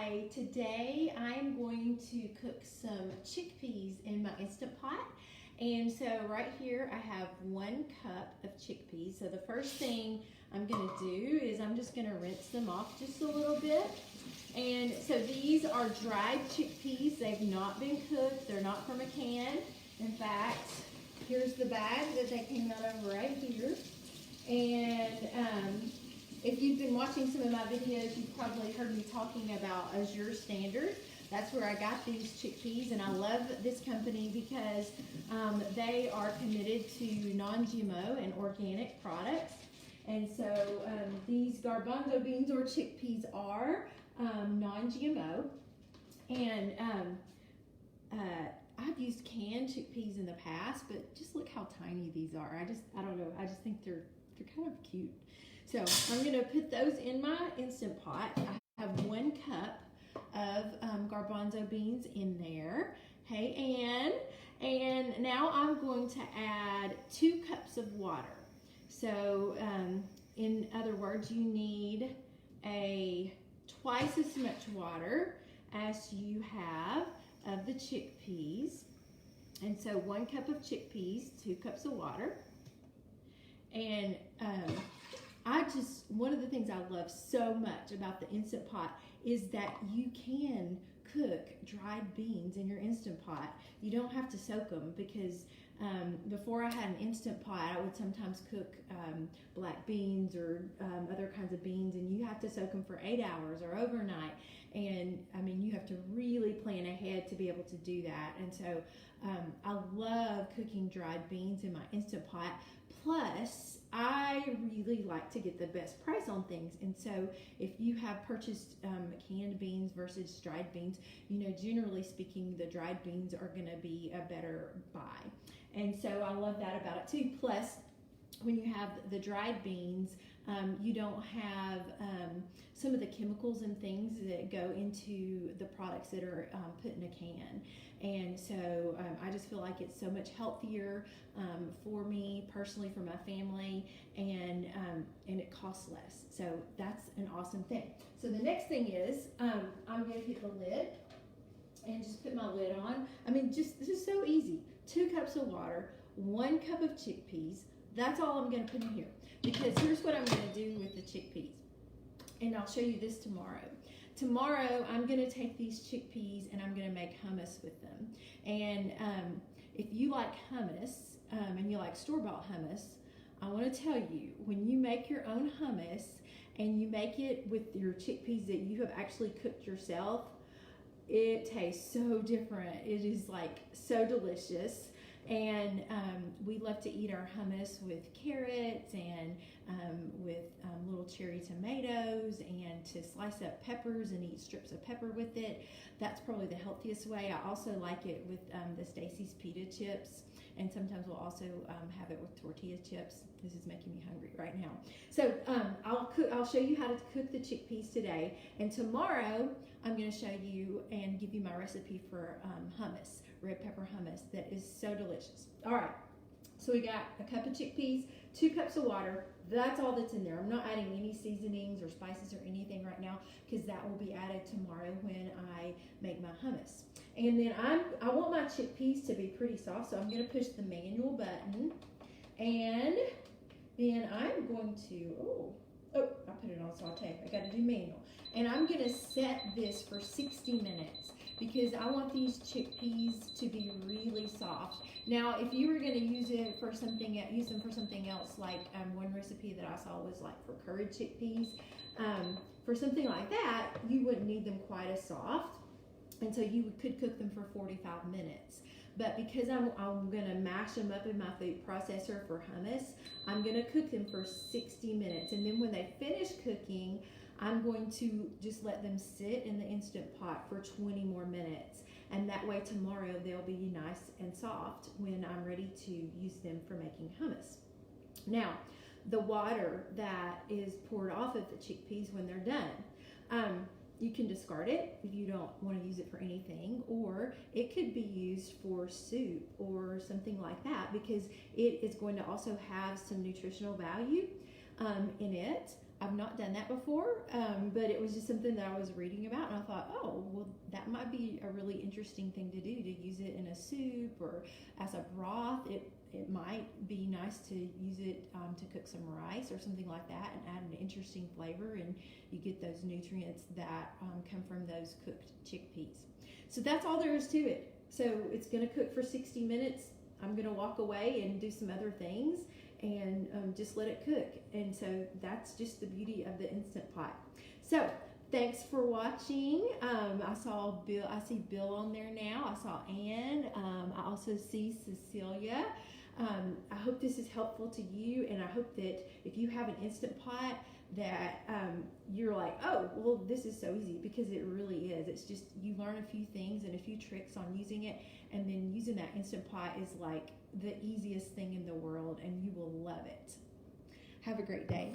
Hi, today I'm going to cook some chickpeas in my Instant Pot. And so right here I have 1 cup of chickpeas. So the first thing I'm going to do is I'm just going to rinse them off just a little bit. And so these are dried chickpeas. They've not been cooked. They're not from a can. In fact, here's the bag that they came out of right here. And if you've been watching some of my videos, you've probably heard me talking about Azure Standard. That's where I got these chickpeas, and I love this company because they are committed to non-GMO and organic products. And so these garbanzo beans or chickpeas are non-GMO. And I've used canned chickpeas in the past, but just look how tiny these are. I don't know. I just think they're kind of cute. So I'm going to put those in my Instant Pot. I have 1 cup of garbanzo beans in there. Hey, and now I'm going to add 2 cups of water. So in other words, you need twice as much water as you have of the chickpeas. And so 1 cup of chickpeas, 2 cups of water. And one of the things I love so much about the Instant Pot is that you can cook dried beans in your Instant Pot. You don't have to soak them because before I had an Instant Pot, I would sometimes cook black beans or other kinds of beans, and you have to soak them for 8 hours or overnight. And I mean, you have to really plan ahead to be able to do that. And so I love cooking dried beans in my Instant Pot. Plus, I really like to get the best price on things. And so if you have purchased canned beans versus dried beans, you know, generally speaking, the dried beans are going to be a better buy. And so I love that about it too. Plus, when you have the dried beans, you don't have some of the chemicals and things that go into the products that are put in a can. And so I just feel like it's so much healthier for me personally, for my family, and it costs less. So that's an awesome thing. So the next thing is I'm going to hit the lid and just put my lid on. I mean, this is so easy. 2 cups of water, 1 cup of chickpeas. That's all I'm going to put in here, because here's what I'm going to do with the chickpeas, and I'll show you this tomorrow. Tomorrow I'm going to take these chickpeas and I'm going to make hummus with them. And if you like hummus and you like store-bought hummus, I want to tell you, when you make your own hummus and you make it with your chickpeas that you have actually cooked yourself, it tastes so different. It is like so delicious. And we love to eat our hummus with carrots and with little cherry tomatoes, and to slice up peppers and eat strips of pepper with it. That's probably the healthiest way. I also like it with the Stacy's pita chips, and sometimes we'll also have it with tortilla chips. This is making me hungry right now. So I'll show you how to cook the chickpeas today, and tomorrow I'm going to show you and give you my recipe for hummus, red pepper hummus, that is so delicious. All right, so we got a cup of chickpeas, 2 cups of water. That's all that's in there. I'm not adding any seasonings or spices or anything right now, because that will be added tomorrow when I make my hummus. And then I want my chickpeas to be pretty soft, so I'm going to push the manual button, and then I'm going to, oh, I put it on saute. I got to do manual. And I'm going to set this for 60 minutes because I want these chickpeas to be really soft. Now, if you were going to use them for something else, like one recipe that I saw was like for curried chickpeas. For something like that, you wouldn't need them quite as soft, and so you could cook them for 45 minutes. But because I'm going to mash them up in my food processor for hummus, I'm going to cook them for 60 minutes. And then when they finish cooking, I'm going to just let them sit in the Instant Pot for 20 more minutes. And that way tomorrow they'll be nice and soft when I'm ready to use them for making hummus. Now, the water that is poured off of the chickpeas when they're done, you can discard it if you don't want to use it for anything, or it could be used for soup or something like that, because it is going to also have some nutritional value in it. I've not done that before, but it was just something that I was reading about, and I thought, oh, well, that might be a really interesting thing to do, to use it in a soup or as a broth. It might be nice to use it to cook some rice or something like that and add an interesting flavor, and you get those nutrients that come from those cooked chickpeas. So that's all there is to it. So it's going to cook for 60 minutes. I'm going to walk away and do some other things and just let it cook. And so that's just the beauty of the Instant Pot. So thanks for watching. I see Bill on there now. I saw Ann. I also see Cecilia. I hope this is helpful to you, and I hope that if you have an Instant Pot that you're like, oh, well, this is so easy, because it really is. It's just, you learn a few things and a few tricks on using it, and then using that Instant Pot is like the easiest thing in the world, and you will love it. Have a great day.